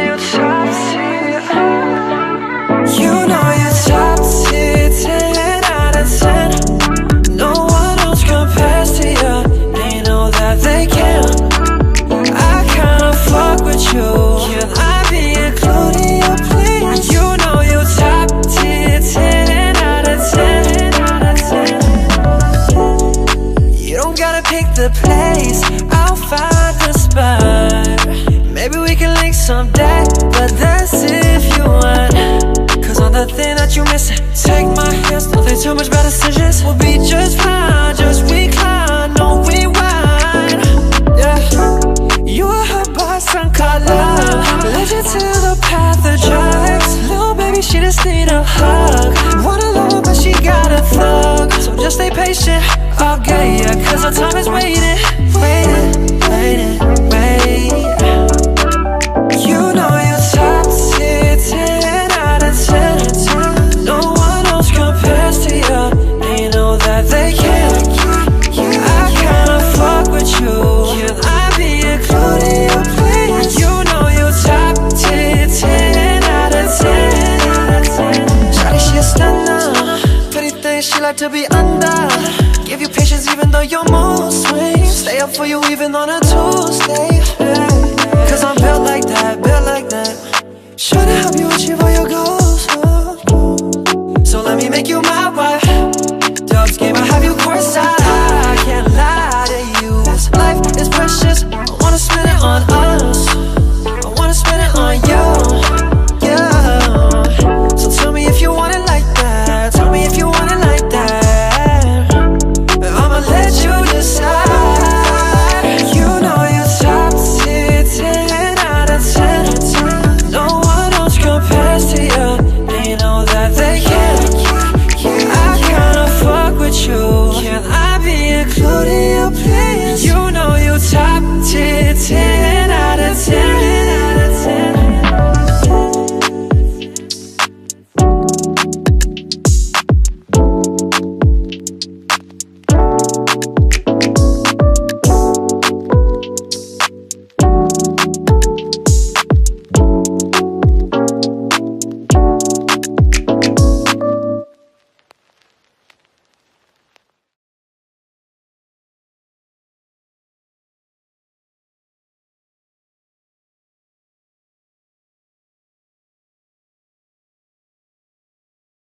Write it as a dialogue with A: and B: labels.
A: you're top tier. You know you're top tier, 10 out of 10. No one else compares to you. They know that they can. I kinda fuck with you. Can I be including you, please? You know you're top tier, 10 out of 10. You don't gotta pick the place, I'll find the spot. Maybe we can link someday, but that's if you want. Cause on the thing that you missing, take my hands, nothing too much better decisions. We'll be just fine, just recline, no rewind. Yeah, you were hurt by some color, led you to the path of drugs. Little baby, she just need a hug. Wanna love her, but she got a thug. So just stay patient, I'll get ya, cause our time is waiting, waiting, waiting, waiting. You know you're top tier, 10 out of 10. No one else compares to you. They know that they can. I kinda fuck with you. Can I be including you, please? You know you're top tier, 10 out of 10. Shawty, she a stunner. Pretty things she like to be under. Give you patience even though your mood swings. Stay up for you even on a Tuesday.